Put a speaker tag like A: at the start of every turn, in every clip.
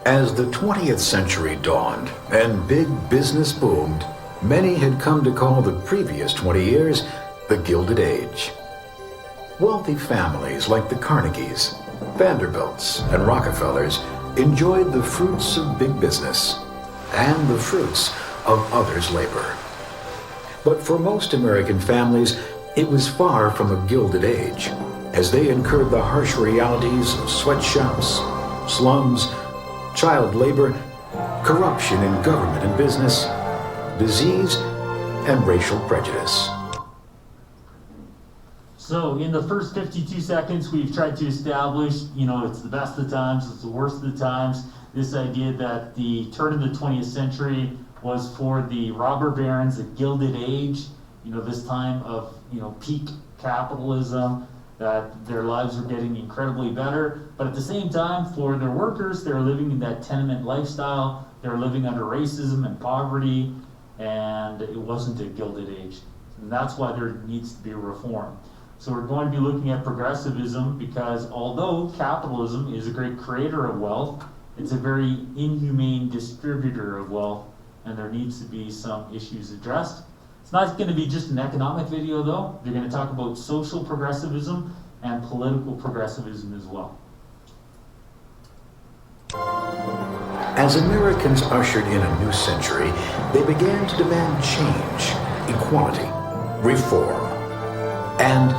A: As the 20th century dawned and big business boomed, many had come to call the previous 20 years the Gilded Age. Wealthy families like the Carnegies, Vanderbilts, and Rockefellers enjoyed the fruits of big business and the fruits of others' labor. But for most American families, it was far from a Gilded Age, as they incurred the harsh realities of sweatshops, slums, child labor, corruption in government and business, disease, and racial prejudice.
B: So in the first 52 seconds, we've tried to establish, it's the best of times, it's the worst of the times. This idea that the turn of the 20th century was for the robber barons, the Gilded Age, this time of, peak capitalism, that their lives were getting incredibly better. But at the same time, for their workers, they're living in that tenement lifestyle. They're living under racism and poverty, and it wasn't a Gilded Age. And that's why there needs to be a reform. So we're going to be looking at progressivism because although capitalism is a great creator of wealth, it's a very inhumane distributor of wealth, and there needs to be some issues addressed. It's not going to be just an economic video though. They're going to talk about social progressivism and political progressivism as well.
A: As Americans ushered in a new century, they began to demand change, equality, reform, and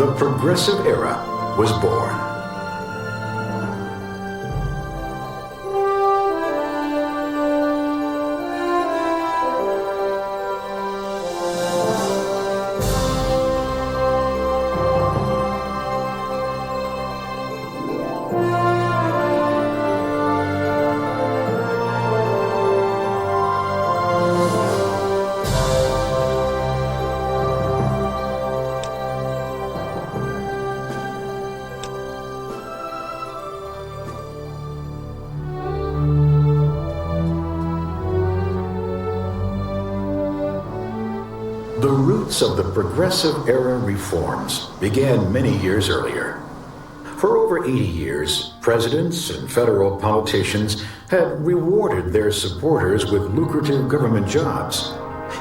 A: the progressive era was born. The roots of the Progressive Era reforms began many years earlier. For over 80 years, presidents and federal politicians had rewarded their supporters with lucrative government jobs.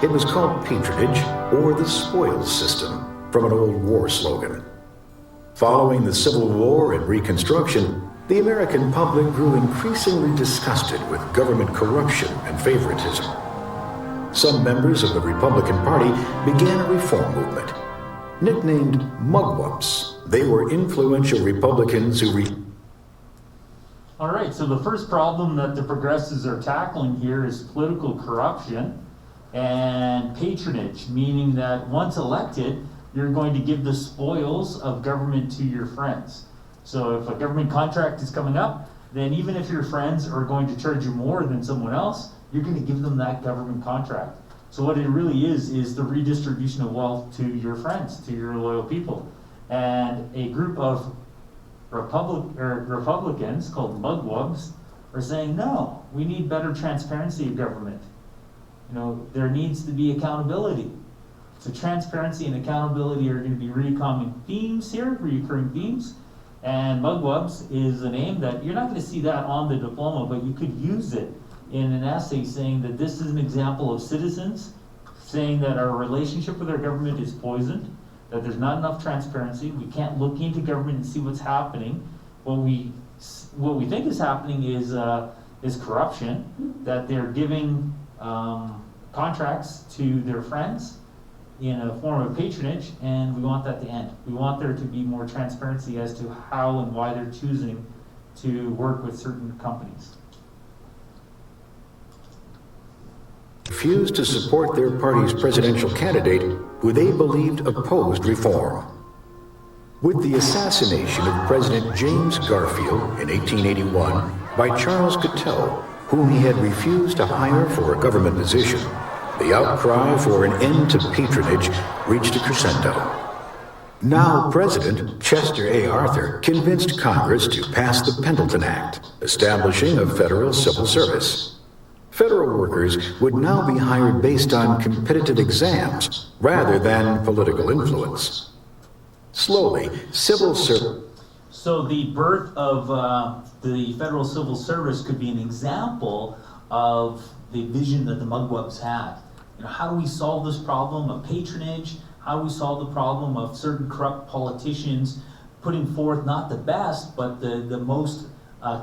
A: It was called patronage, or the spoils system, from an old war slogan. Following the Civil War and Reconstruction, the American public grew increasingly disgusted with government corruption and favoritism. Some members of the Republican Party began a reform movement. Nicknamed mugwumps, they were influential Republicans who
B: All right, so the first problem that the progressives are tackling here is political corruption and patronage, meaning that once elected, you're going to give the spoils of government to your friends. So if a government contract is coming up, then even if your friends are going to charge you more than someone else, you're going to give them that government contract. So what it really is the redistribution of wealth to your friends, to your loyal people. And a group of Republicans called mugwumps are saying, no, we need better transparency of government. There needs to be accountability. So transparency and accountability are going to be recurring themes here, And mugwumps is a name that you're not going to see that on the diploma, but you could use it in an essay saying that this is an example of citizens saying that our relationship with our government is poisoned, that there's not enough transparency, we can't look into government and see what's happening. What we think is happening is corruption, that they're giving contracts to their friends in a form of patronage, and we want that to end. We want there to be more transparency as to how and why they're choosing to work with certain companies.
A: Refused to support their party's presidential candidate, who they believed opposed reform. With the assassination of President James Garfield in 1881 by Charles Guiteau, whom he had refused to hire for a government position, the outcry for an end to patronage reached a crescendo. Now President Chester A. Arthur convinced Congress to pass the Pendleton Act, establishing a federal civil service. Federal workers would now be hired based on competitive exams rather than political influence. Slowly, civil service.
B: So the birth of the Federal Civil Service could be an example of the vision that the Mugwumps had. You know, how do we solve this problem of patronage? How do we solve the problem of certain corrupt politicians putting forth not the best, but the most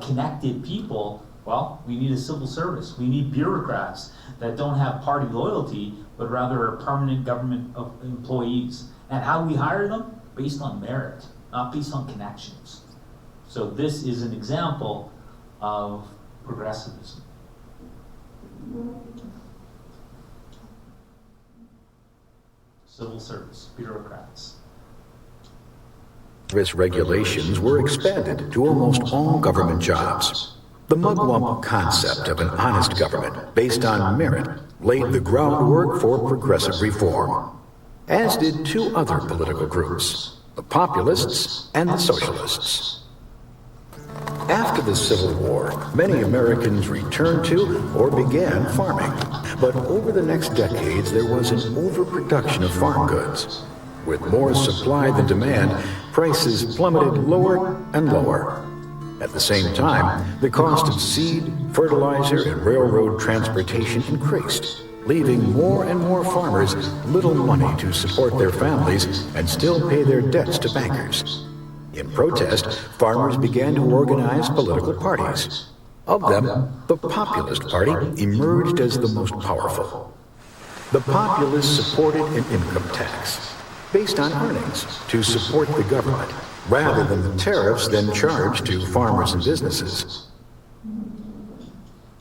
B: connected people? Well, we need a civil service. We need bureaucrats that don't have party loyalty, but rather are permanent government employees. And how do we hire them? Based on merit, not based on connections. So this is an example of progressivism. Civil service, bureaucrats.
A: Service regulations were expanded to almost all government jobs. The Mugwump concept of an honest government based on merit laid the groundwork for progressive reform, as did two other political groups, the Populists and the Socialists. After the Civil War, many Americans returned to or began farming, but over the next decades there was an overproduction of farm goods. With more supply than demand, prices plummeted lower and lower. At the same time, the cost of seed, fertilizer, and railroad transportation increased, leaving more and more farmers little money to support their families and still pay their debts to bankers. In protest, farmers began to organize political parties. Of them, the Populist Party emerged as the most powerful. The Populists supported an income tax based on earnings to support the government, rather than the tariffs then charged to farmers and businesses.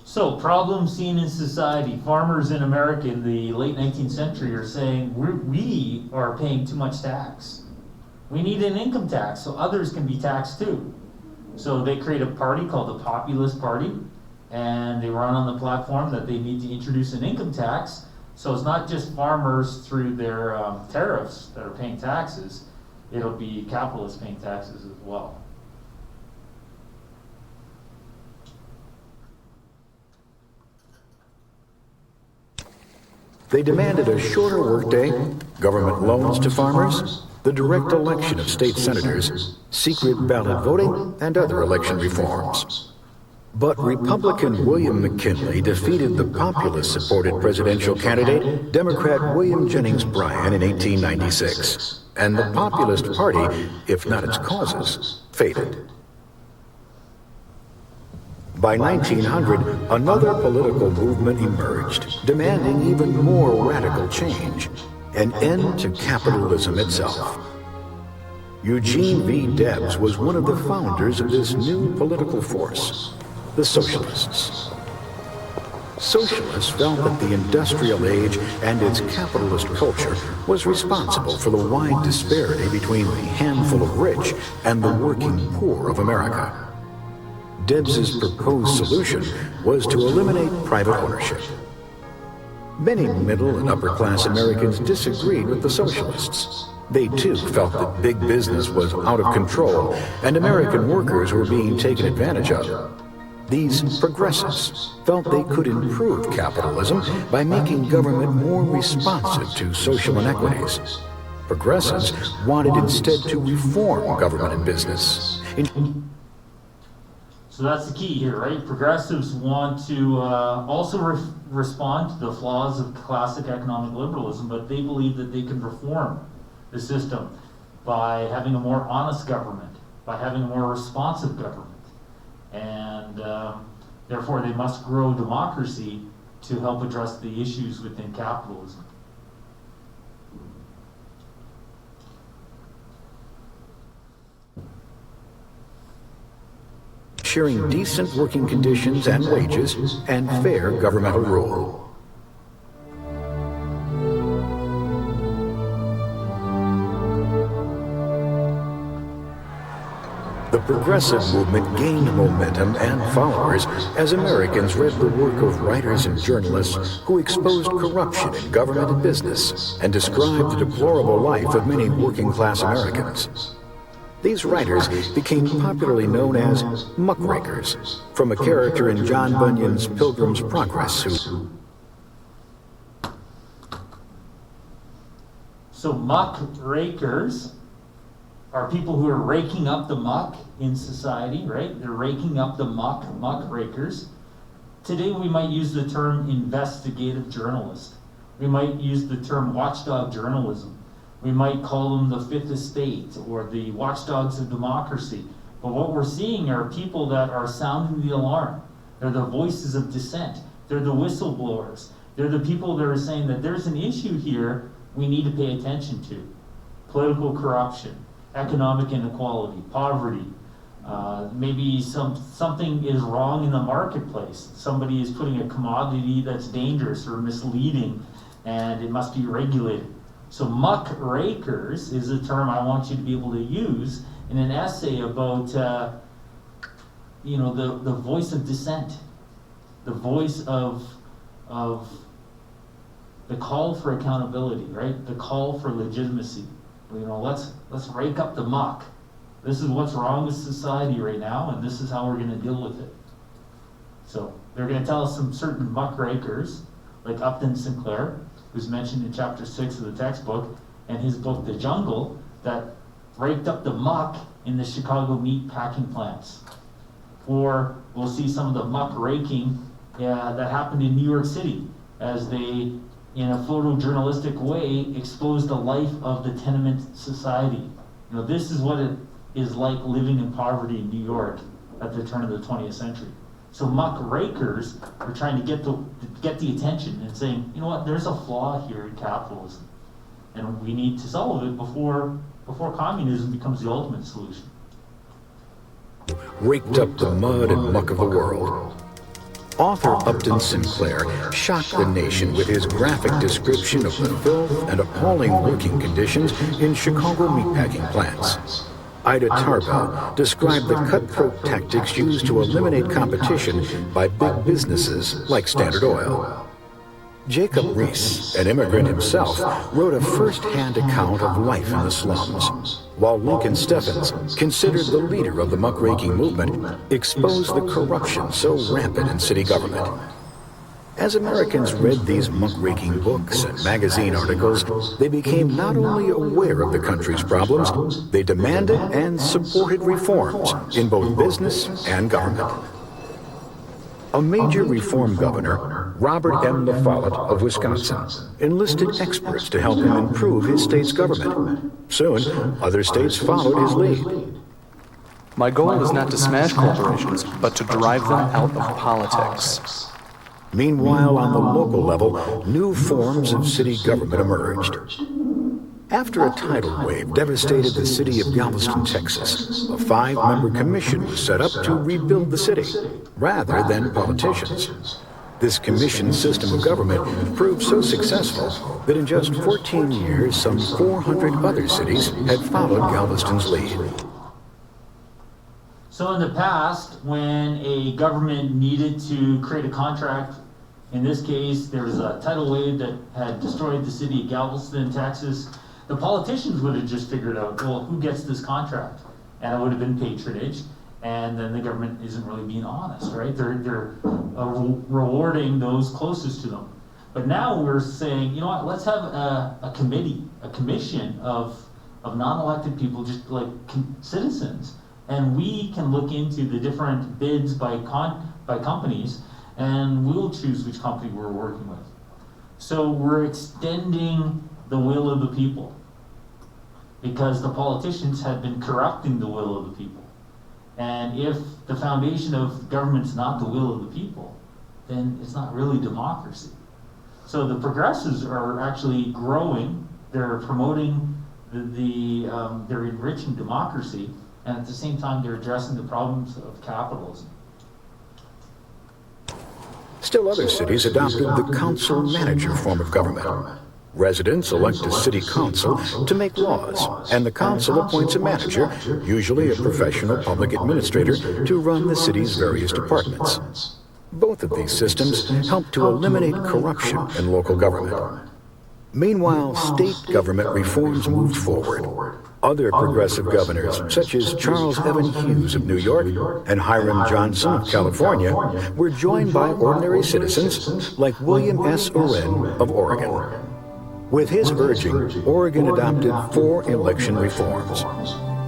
B: So, problems seen in society. Farmers in America in the late 19th century are saying, we are paying too much tax. We need an income tax so others can be taxed too. So they create a party called the Populist Party, and they run on the platform that they need to introduce an income tax. So it's not just farmers through their tariffs that are paying taxes, it'll be capitalists paying taxes as well.
A: They demanded a shorter workday, government loans to farmers, the direct election of state senators, secret ballot voting, and other election reforms. But Republican William McKinley defeated the populist-supported presidential candidate, Democrat William Jennings Bryan, in 1896, and the Populist Party, if not its causes, faded. By 1900, another political movement emerged, demanding even more radical change, an end to capitalism itself. Eugene V. Debs was one of the founders of this new political force, the Socialists. Socialists felt that the industrial age and its capitalist culture was responsible for the wide disparity between the handful of rich and the working poor of America. Debs's proposed solution was to eliminate private ownership. Many middle and upper-class Americans disagreed with the Socialists. They too felt that big business was out of control and American workers were being taken advantage of. These progressives felt they could improve capitalism by making government more responsive to social inequities. Progressives wanted instead to reform government and business.
B: So that's the key here, right? Progressives want to also respond to the flaws of classic economic liberalism, but they believe that they can reform the system by having a more honest government, by having a more responsive government. And therefore they must grow democracy to help address the issues within capitalism.
A: Ensuring decent working conditions and wages and fair governmental rule. The progressive movement gained momentum and followers as Americans read the work of writers and journalists who exposed corruption in government and business and described the deplorable life of many working-class Americans. These writers became popularly known as muckrakers, from a character in John Bunyan's Pilgrim's Progress who...
B: So muckrakers are people who are raking up the muck in society, right? They're raking up the muck rakers. Today we might use the term investigative journalist. We might use the term watchdog journalism. We might call them the Fifth Estate or the watchdogs of democracy. But what we're seeing are people that are sounding the alarm. They're the voices of dissent. They're the whistleblowers. They're the people that are saying that there's an issue here we need to pay attention to. Political corruption, economic inequality, poverty. Maybe something is wrong in the marketplace. Somebody is putting a commodity that's dangerous or misleading, and it must be regulated. So muck rakers is a term I want you to be able to use in an essay about the voice of dissent, the voice of the call for accountability, right? The call for legitimacy. Let's rake up the muck. This is what's wrong with society right now, and this is how we're going to deal with it. So they're going to tell us some certain muck rakers, like Upton Sinclair, who's mentioned in chapter 6 of the textbook, and his book, The Jungle, that raked up the muck in the Chicago meat packing plants. Or we'll see some of the muck raking that happened in New York City as they, in a photojournalistic way, exposed the life of the tenement society. This is what it is like living in poverty in New York at the turn of the 20th century. So muck rakers are trying to get the attention and saying, you know what, there's a flaw here in capitalism, and we need to solve it before communism becomes the ultimate solution.
A: Raked up the mud and muck of the world. Author Upton Sinclair shocked the nation with his graphic description of the filth and appalling working conditions in Chicago meatpacking plants. Ida Tarbell described the cutthroat tactics used to eliminate competition by big businesses like Standard Oil. Jacob Riis, an immigrant himself, wrote a first-hand account of life in the slums, while Lincoln Steffens, considered the leader of the muckraking movement, exposed the corruption so rampant in city government. As Americans read these muckraking books and magazine articles, they became not only aware of the country's problems, they demanded and supported reforms in both business and government. A major reform governor, Robert M. La Follette of Wisconsin, enlisted experts to help him improve his state's government. Soon, other states followed his lead.
C: My goal is not to smash corporations, but to drive them out of politics.
A: Meanwhile, on the local level, new forms of city government emerged. After a tidal wave devastated the city of Galveston, Texas, a 5-member commission was set up to rebuild the city, rather than politicians. This commission system of government proved so successful that in just 14 years, some 400 other cities had followed Galveston's lead.
B: So in the past, when a government needed to create a contract, in this case, there was a tidal wave that had destroyed the city of Galveston, Texas, the politicians would have just figured out, well, who gets this contract? And it would have been patronage, and then the government isn't really being honest, right? They're rewarding those closest to them. But now we're saying, you know what, let's have a commission of non-elected people, just like citizens, and we can look into the different bids by companies, and we'll choose which company we're working with. So we're extending the will of the people, because the politicians had been corrupting the will of the people. And if the foundation of government's not the will of the people, then it's not really democracy. So the progressives are actually growing. They're promoting they're enriching democracy, and at the same time they're addressing the problems of capitalism.
A: Still other cities adopted the council-manager form of government. Residents elect a city council to make laws, and the council appoints a manager, usually a professional public administrator, to run the city's various departments. Both of these systems help to eliminate corruption in local government. Meanwhile, state government reforms moved forward. Other progressive governors, such as Charles Evan Hughes of New York and Hiram Johnson of California, were joined by ordinary citizens like William S. Uren of Oregon. With his urging, Oregon adopted 4 election reforms.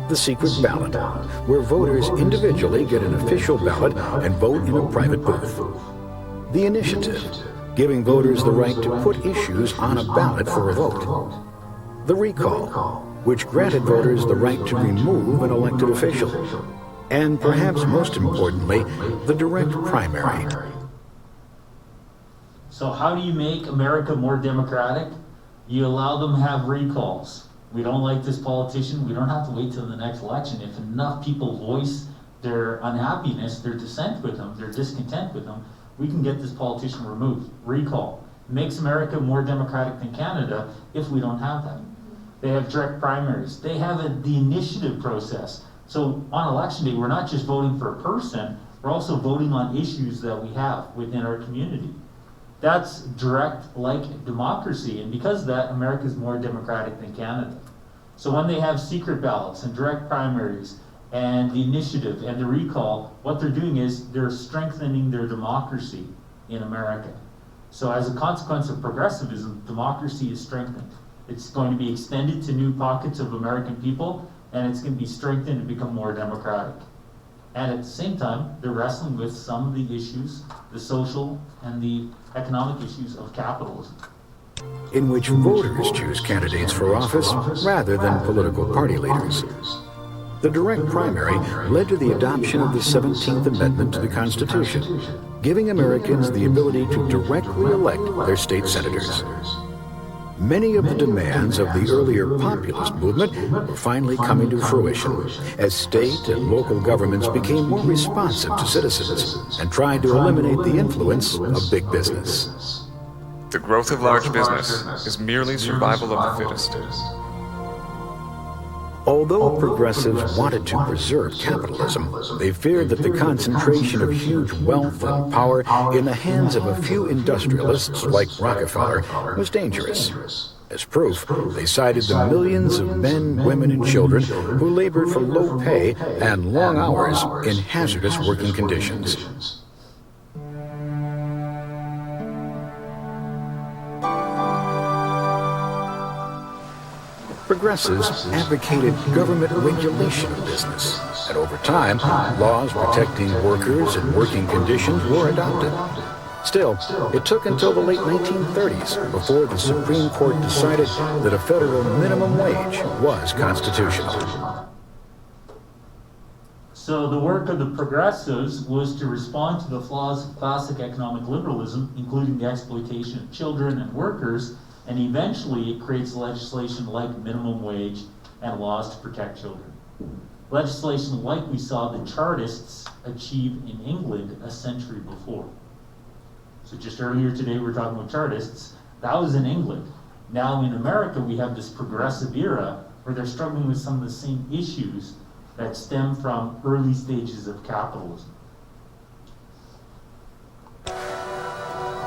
A: the secret ballot, where voters individually get an official ballot and vote in a private booth. The initiative, giving voters the right to put issues on a ballot for a vote. The recall, which granted voters the right to remove an elected official. And perhaps most importantly, the direct primary.
B: So how do you make America more democratic? You allow them to have recalls. We don't like this politician, we don't have to wait till the next election. If enough people voice their unhappiness, their dissent with them, their discontent with them, we can get this politician removed. Recall. Makes America more democratic than Canada if we don't have that. They have direct primaries. They have the initiative process. So on election day, we're not just voting for a person, we're also voting on issues that we have within our community. That's direct like democracy, and because of that, America is more democratic than Canada. So when they have secret ballots and direct primaries and the initiative and the recall, what they're doing is they're strengthening their democracy in America. So as a consequence of progressivism, democracy is strengthened. It's going to be extended to new pockets of American people, and it's going to be strengthened and become more democratic. And at the same time, they're wrestling with some of the issues, the social and the economic issues of capitalism.
A: In which voters choose candidates for office rather than political party leaders. The direct primary led to the adoption of the 17th Amendment to the Constitution, giving Americans the ability to directly elect their state senators. Many of the demands of the earlier populist movement were finally coming to fruition as state and local governments became more responsive to citizens and tried to eliminate the influence of big business.
D: The growth of large business is merely survival of the fittest.
A: Although progressives wanted to preserve capitalism, they feared that the concentration of huge wealth and power in the hands of a few industrialists like Rockefeller was dangerous. As proof, they cited the millions of men, women, and children who labored for low pay and long hours in hazardous working conditions. Progressives advocated government regulation of business, and over time, laws protecting workers and working conditions were adopted. Still, it took until the late 1930s before the Supreme Court decided that a federal minimum wage was constitutional.
B: So the work of the progressives was to respond to the flaws of classic economic liberalism, including the exploitation of children and workers, and eventually it creates legislation like minimum wage and laws to protect children. Legislation like we saw the Chartists achieve in England a century before. So just earlier today we were talking about Chartists, that was in England. Now in America we have this progressive era where they're struggling with some of the same issues that stem from early stages of capitalism.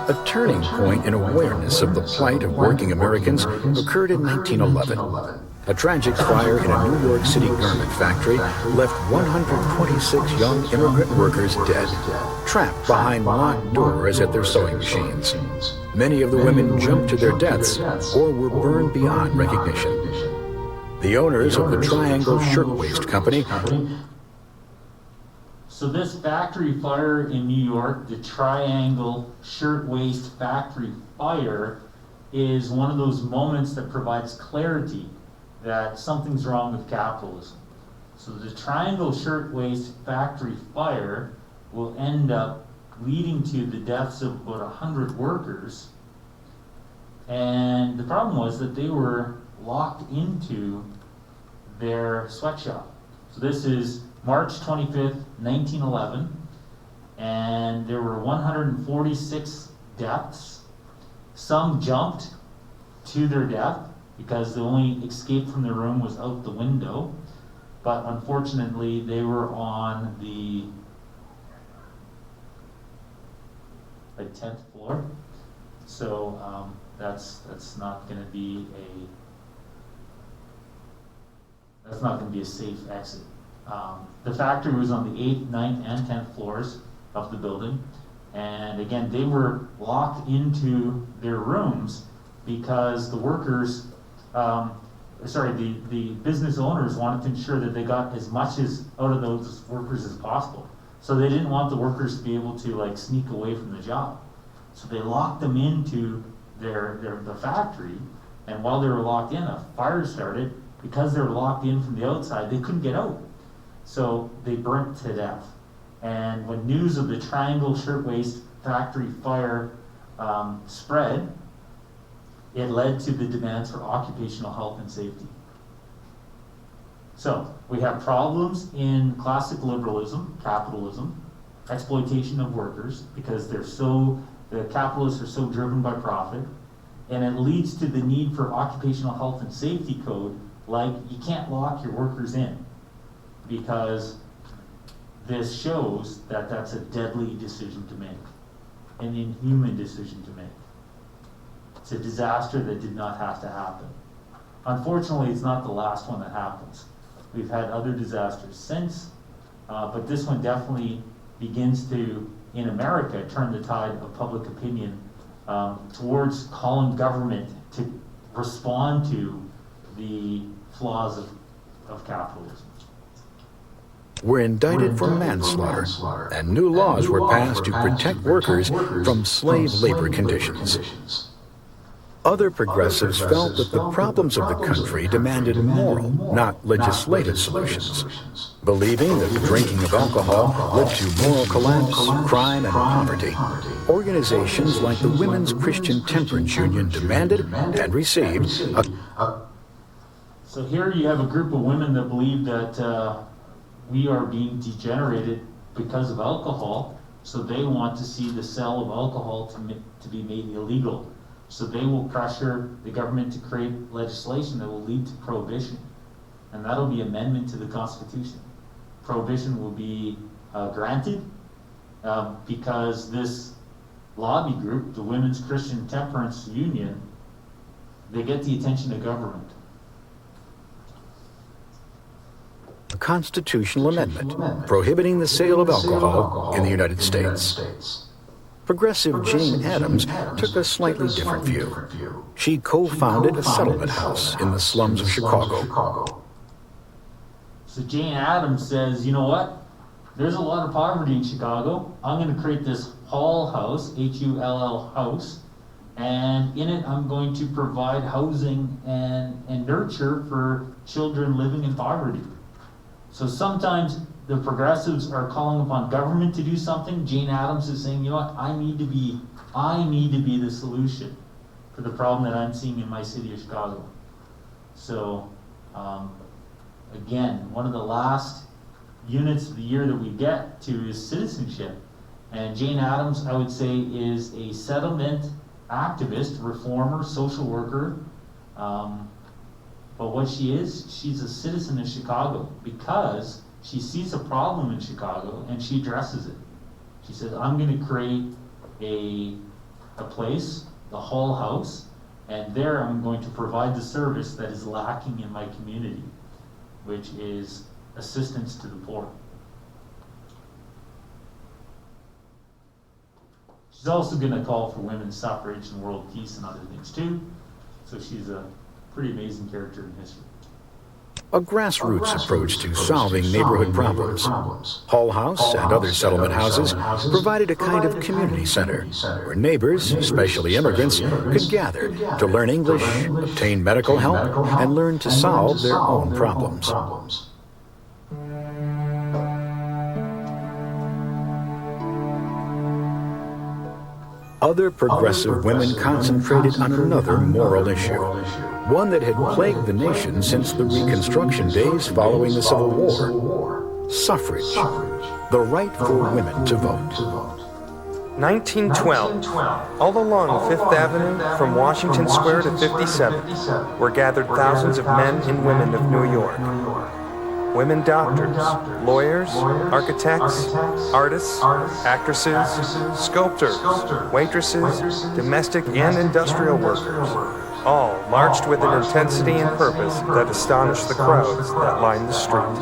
A: A turning point in awareness of the plight of working Americans occurred in 1911. A tragic fire in a New York City garment factory left 126 young immigrant workers dead, trapped behind locked doors at their sewing machines. Many of the women jumped to their deaths or were burned beyond recognition. The owners of the Triangle Shirtwaist Company.
B: So this factory fire in New York, the Triangle Shirtwaist Factory fire, is one of those moments that provides clarity that something's wrong with capitalism. So the Triangle Shirtwaist Factory fire will end up leading to the deaths of about 100 workers. And the problem was that they were locked into their sweatshop. So this is March 25th, 1911, and there were 146 deaths. Some jumped to their death because the only escape from the room was out the window, but unfortunately they were on the 10th floor, so that's not going to be a safe exit. The factory was on the 8th, 9th, and 10th floors of the building. And again, they were locked into their rooms because the workers, the business owners wanted to ensure that they got as much as out of those workers as possible. So they didn't want the workers to be able to like sneak away from the job. So they locked them into the factory, and while they were locked in, a fire started. Because they were locked in from the outside, they couldn't get out. So they burnt to death. And when news of the Triangle Shirtwaist factory fire spread, it led to the demands for occupational health and safety. So we have problems in classic liberalism, capitalism, exploitation of workers, because the capitalists are so driven by profit, and it leads to the need for occupational health and safety code, like you can't lock your workers in, because this shows that that's a deadly decision to make, an inhuman decision to make. It's a disaster that did not have to happen. Unfortunately, it's not the last one that happens. We've had other disasters since, but this one definitely begins to, in America, turn the tide of public opinion towards calling government to respond to the flaws of capitalism.
A: Were indicted for manslaughter, and new laws were passed to protect workers from slave labor conditions. Other progressives felt that the problems of the country demanded moral, not legislative solutions, believing that the drinking of alcohol led to moral collapse, crime, and poverty. Organizations like the Women's Christian Temperance Union demanded and received a...
B: So here you have a group of women that believe that we are being degenerated because of alcohol, so they want to see the sale of alcohol to be made illegal. So they will pressure the government to create legislation that will lead to prohibition. And that'll be amendment to the Constitution. Prohibition will be granted because this lobby group, the Women's Christian Temperance Union, they get the attention of government.
A: A constitutional amendment prohibiting the sale of alcohol in the United States. Progressive Jane Addams took a slightly different view. She co-founded a settlement house in the slums of Chicago.
B: So Jane Addams says, you know what? There's a lot of poverty in Chicago. I'm going to create this Hull House, Hull house, and in it I'm going to provide housing and nurture for children living in poverty. So sometimes the progressives are calling upon government to do something. Jane Addams is saying, you know what, I need to be the solution for the problem that I'm seeing in my city of Chicago. So again, one of the last units of the year that we get to is citizenship. And Jane Addams, I would say, is a settlement activist, reformer, social worker. But what she is, she's a citizen of Chicago because she sees a problem in Chicago and she addresses it. She says, I'm going to create a place, the Hull House, and there I'm going to provide the service that is lacking in my community, which is assistance to the poor. She's also going to call for women's suffrage and world peace and other things too. So she's a pretty amazing character in history.
A: A grassroots approach to solving neighborhood problems. Hull House and other settlement houses provided a kind of community center where neighbors, especially immigrants, could gather to learn English, obtain medical help, and learn to solve their own problems. Other progressive women concentrated on another moral issue, one that had plagued the nation since the Reconstruction days following the Civil War. Suffrage, the right for women to vote.
E: 1912. All along Fifth Avenue, from Washington Square to 57, were gathered thousands of men and women of New York. Women doctors, lawyers, architects, artists, actresses, sculptors, waitresses, domestic and industrial workers, all marched with an intensity and purpose that astonished the crowds that lined the street.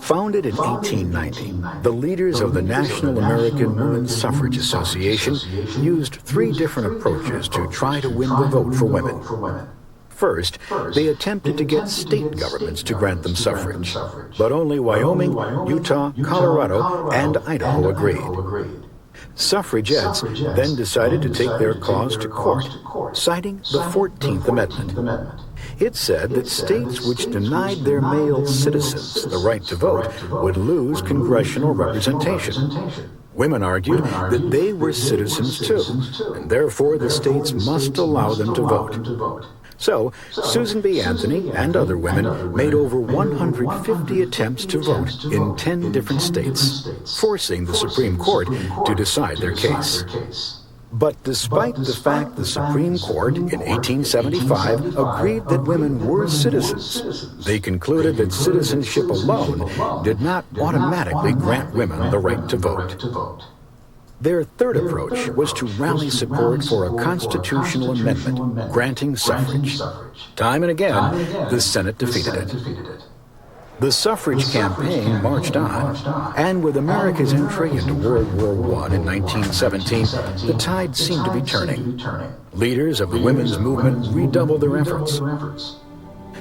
A: Founded in 1890, the leaders of the National American Women's Suffrage Association used three different approaches to try to win the vote for women. First, they attempted to get state governments to grant them suffrage, but only Wyoming, Utah, Colorado, and Idaho agreed. Suffragettes then decided to take their cause to court, citing the 14th Amendment. It said that states which denied their male citizens the right to vote would lose congressional representation. Women argued that they were citizens too, and therefore the states must allow them to vote. So, Susan B. Anthony and other women made over 150 attempts to vote in 10 different states, forcing the Supreme Court to decide their case. But despite the fact the Supreme Court in 1875 agreed that women were citizens, they concluded that citizenship alone did not automatically grant women the right to vote. Their third approach was to rally support for a constitutional amendment granting suffrage. Time and again, the Senate defeated it. The suffrage campaign marched on, and with America's entry into World War I in 1917, the tide seemed to be turning. Leaders of the women's movement redoubled their efforts.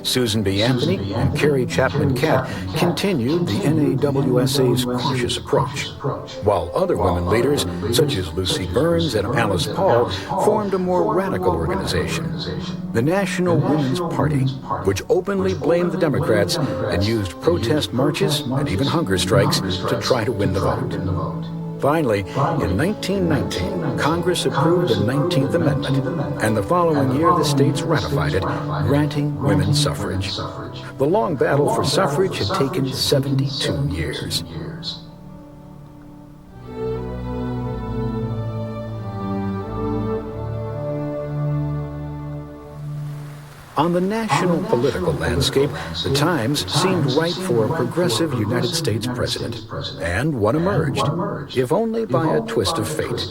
A: Susan B. Anthony and Carrie Chapman Catt continued the NAWSA's cautious approach, while other women leaders, such as Lucy Burns and Alice Paul, formed a more radical organization, the National Women's Party, which openly blamed the Democrats and used protest marches and even hunger strikes to try to win the vote. Finally, in 1919, Congress approved the 19th Amendment, and the following year the states ratified it, granting women suffrage. The long battle for suffrage had taken 72 years. On the national political landscape, the times seemed ripe for a progressive United States president, and one emerged, if only by a twist of fate.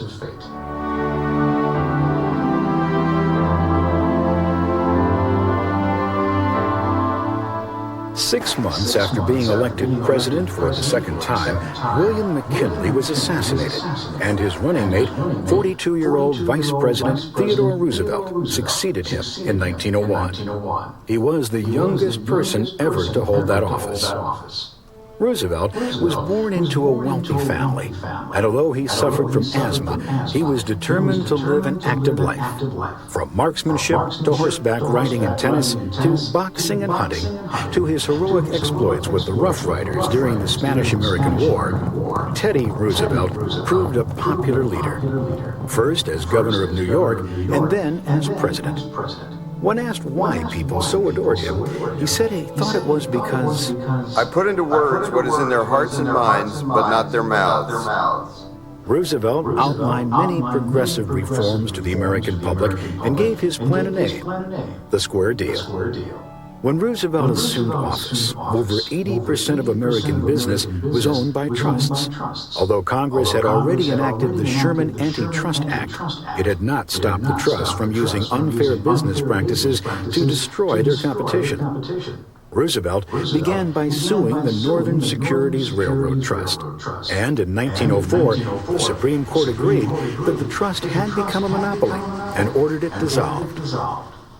A: 6 months after being elected president for the second time, William McKinley was assassinated, and his running mate, 42-year-old Vice President Theodore Roosevelt, succeeded him in 1901. He was the youngest person ever to hold that office. Roosevelt was born into a wealthy family, and although he suffered from asthma, he was determined to live an active life. From marksmanship to horseback riding and tennis, to boxing and hunting, to his heroic exploits with the Rough Riders during the Spanish-American War, Teddy Roosevelt proved a popular leader, first as governor of New York and then as president. When asked why people so adored him, he said he thought it was because
F: I put into words what is in their hearts and minds, but not their mouths.
A: Roosevelt outlined many progressive reforms to the American public and gave his plan a name, the Square Deal. When Roosevelt assumed office, over 80% of American business was owned by trusts. Although Congress had already enacted the Sherman Antitrust Act, it had not stopped the trusts from using unfair business practices to destroy their competition. Roosevelt began by suing the Northern Securities Railroad Trust, and in 1904, the Supreme Court agreed that the trust had become a monopoly and ordered it dissolved.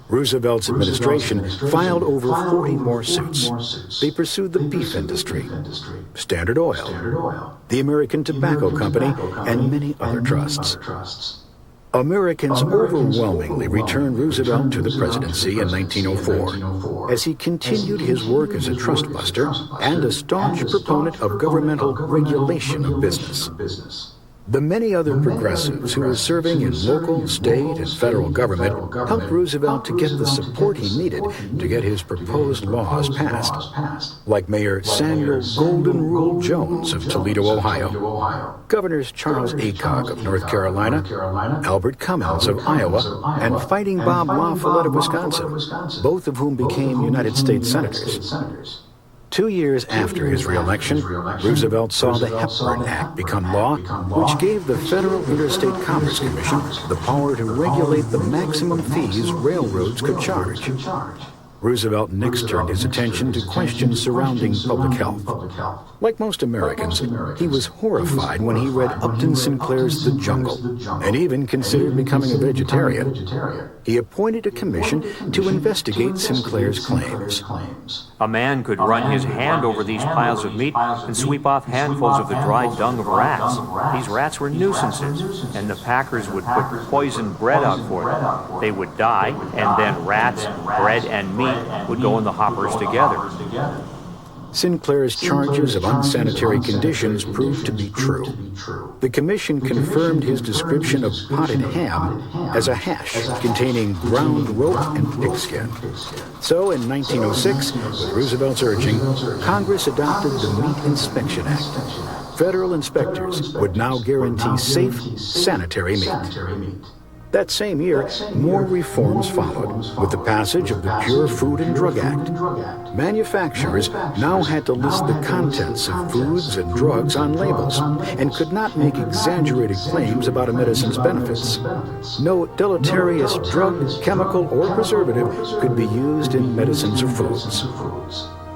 A: Roosevelt's administration filed over 40 more suits. They pursued the beef industry, Standard Oil, the American Tobacco Company, and many other trusts. Americans overwhelmingly returned Roosevelt to the presidency in 1904 as he continued his work as a trust buster and a staunch proponent of governmental regulation of business. The many other progressives who were serving in local, state, and federal government helped Roosevelt to get the support he needed to get his proposed laws passed, like Mayor Samuel Golden Rule Jones of Toledo, Ohio, Governors Charles Aycock of North Carolina, Albert Cummins of Iowa, and Fighting Bob La Follette of Wisconsin, both of whom became United States senators. 2 years after his reelection, Roosevelt saw the Hepburn Act become law, which gave the Federal Interstate Commerce Commission the power to regulate the maximum fees railroads could charge. Roosevelt next turned his attention to questions surrounding public health. Like most Americans, he was horrified when he read Upton Sinclair's The Jungle, and even considered becoming a vegetarian. He appointed a commission to investigate Sinclair's claims.
G: A man could run his hand over these piles of meat and sweep off handfuls of the dried dung of rats. These rats were nuisances, and the packers would put poisoned bread out for them. They would die, and then rats, bread, and meat would go in the hoppers together.
A: Sinclair's charges of unsanitary conditions proved to be true. The commission confirmed his description of potted ham as a hash containing ground rope and pigskin. So in 1906, with Roosevelt's urging, Congress adopted the Meat Inspection Act. Federal inspectors would now guarantee safe, sanitary meat. That same year, more reforms followed, with the passage of the Pure Food and Drug Act. Manufacturers now had to list the contents of foods and drugs on labels, and could not make exaggerated claims about a medicine's benefits. No deleterious drug, chemical, or preservative could be used in medicines or foods.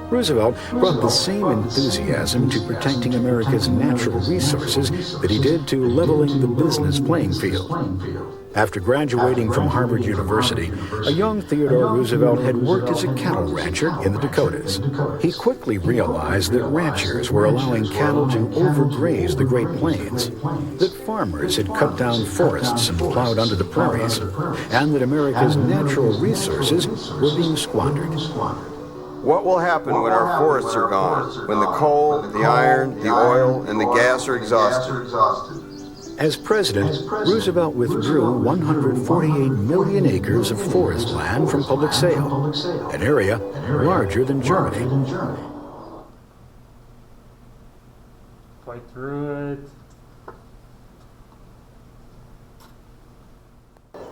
A: Roosevelt brought the same enthusiasm to protecting America's natural resources that he did to leveling the business playing field. After graduating from Harvard University, a young Theodore Roosevelt had worked as a cattle rancher in the Dakotas. He quickly realized that ranchers were allowing cattle to overgraze the Great Plains, that farmers had cut down forests and plowed under the prairies, and that America's natural resources were being squandered.
F: What will happen when our forests are gone, when the coal, the iron, the oil, and the gas are exhausted?
A: As president, Roosevelt withdrew 148 million acres of forest land from public sale, an area larger than Germany.
B: Fight through it.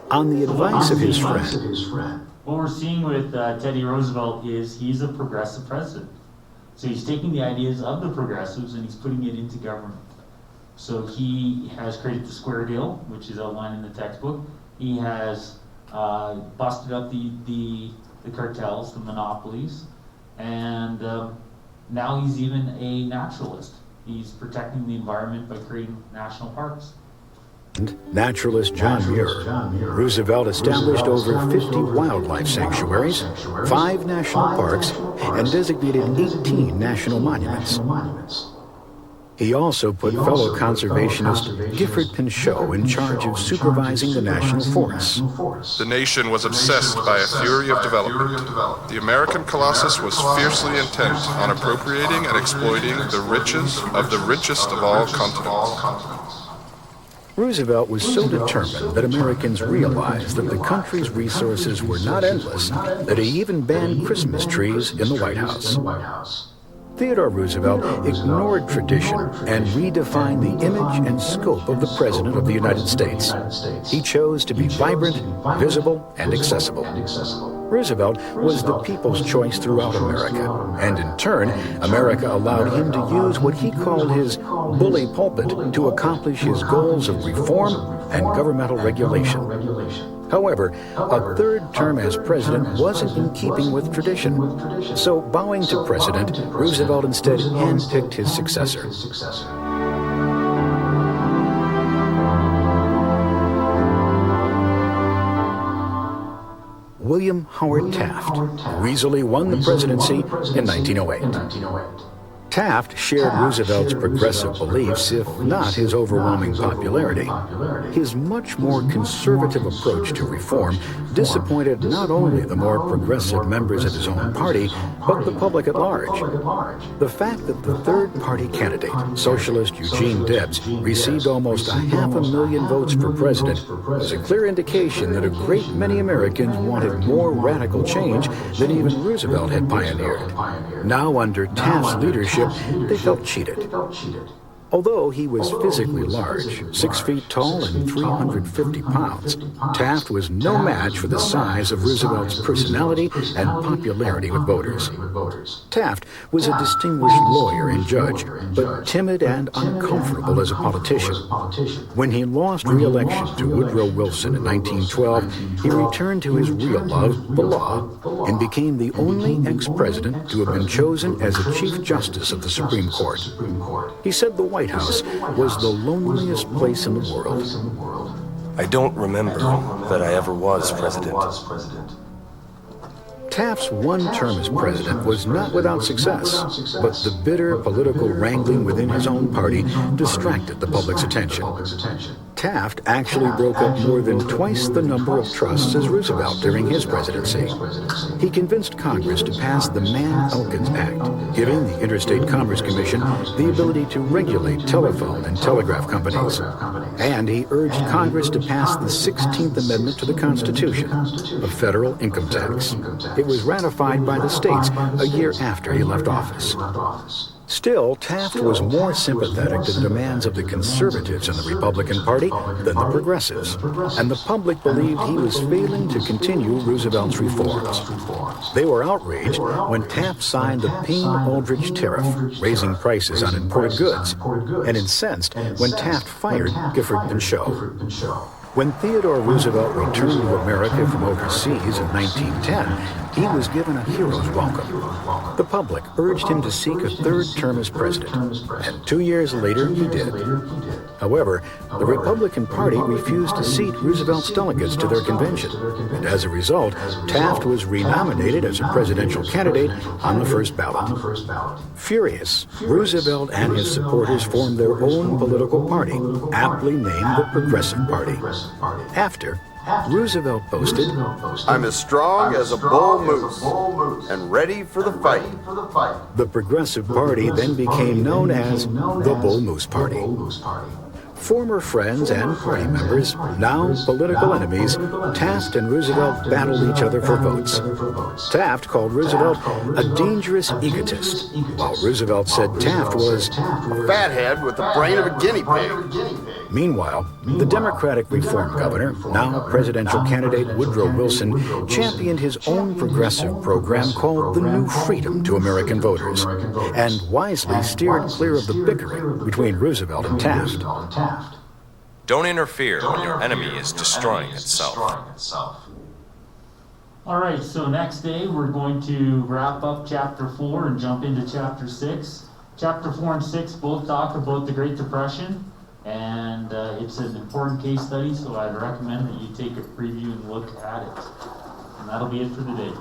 A: On the advice of his friend,
B: What we're seeing with Teddy Roosevelt is he's a progressive president. So he's taking the ideas of the progressives and he's putting it into government. So he has created the Square Deal, which is outlined in the textbook. He has busted up the cartels, the monopolies, and now he's even a naturalist. He's protecting the environment by creating national parks.
A: Naturalist John Muir, Roosevelt established over 50 wildlife sanctuaries, 5 national parks, and designated 18 national monuments. He also put fellow conservationist Gifford Pinchot in charge of supervising the national forests.
H: The nation was obsessed by a fury of development. The American Colossus was fiercely intent on appropriating and exploiting the riches of the richest of all continents.
A: Roosevelt was so determined that Americans realized that the country's resources were not endless that he even banned Christmas trees in the White House. Theodore Roosevelt ignored tradition and redefined the image and scope of the President of the United States. He chose to be vibrant, visible, and accessible. Roosevelt was the people's choice throughout America, and in turn, America allowed him to use what he called his bully pulpit to accomplish his goals of reform and governmental regulation. However, a third term as president wasn't in keeping with tradition. So, bowing to President, Roosevelt instead handpicked his successor. William Howard Taft, who easily won the presidency in 1908. Taft shared Roosevelt's progressive beliefs, if not his overwhelming popularity. His much more conservative approach to reform disappointed not only the more progressive members of his own party, but the public at large. The fact that the third-party candidate, socialist Eugene Debs, received almost 500,000 votes for president was a clear indication that a great many Americans wanted more radical change than even Roosevelt had pioneered. Now, under Taft's leadership, they felt cheated. Although he was physically large, 6 feet tall and 350 pounds, Taft was no match for the size of Roosevelt's personality and popularity with voters. Taft was a distinguished lawyer and judge, but timid and uncomfortable as a politician. When he lost re-election to Woodrow Wilson in 1912, he returned to his real love, the law, and became the only ex-president to have been chosen as a Chief Justice of the Supreme Court. He said the White House was the loneliest place in the world.
E: I don't remember that I ever was president.
A: Taft's one term as president was not without success, but the bitter political wrangling within his own party distracted the public's attention. Taft actually broke up more than twice the number of trusts as Roosevelt during his presidency. He convinced Congress to pass the Mann-Elkins Act, giving the Interstate Commerce Commission the ability to regulate telephone and telegraph companies. And he urged Congress to pass the 16th Amendment to the Constitution, a federal income tax. It was ratified by the states a year after he left office. Still, Taft was more sympathetic to the demands of the conservatives in the Republican Party than the progressives, and the public believed he was failing to continue Roosevelt's reforms. They were outraged when Taft signed the Payne-Aldrich Tariff, raising prices on imported goods, and incensed when Taft fired Gifford Pinchot. When Theodore Roosevelt returned to America from overseas in 1910, he was given a hero's welcome. The public urged him to seek a third term as president, and 2 years later he did. However, the Republican Party refused to seat Roosevelt's delegates to their convention, and as a result, Taft was renominated as a presidential candidate on the first ballot. Furious, Roosevelt and his supporters formed their own political party, aptly named the Progressive Party. After, Roosevelt boasted,
F: I'm as strong as a bull moose and ready for the fight.
A: The Progressive Party then became known as the Bull Moose Party. Former friends and party members, now political enemies, Taft and Roosevelt battled each other for votes. Taft called Roosevelt a dangerous egotist, while Roosevelt said Taft was
F: A fathead with the brain of a guinea pig.
A: Meanwhile, the Democratic reform governor, now presidential candidate Woodrow Wilson, championed his own progressive program called the New Freedom to American voters, and wisely steered clear of the bickering between Roosevelt and Taft.
I: Don't interfere when your enemy is destroying itself.
B: All right, so next day we're going to wrap up Chapter 4 and jump into Chapter 6. Chapter 4 and 6 both talk about the Great Depression, and it's an important case study, so I'd recommend that you take a preview and look at it. And that'll be it for the day.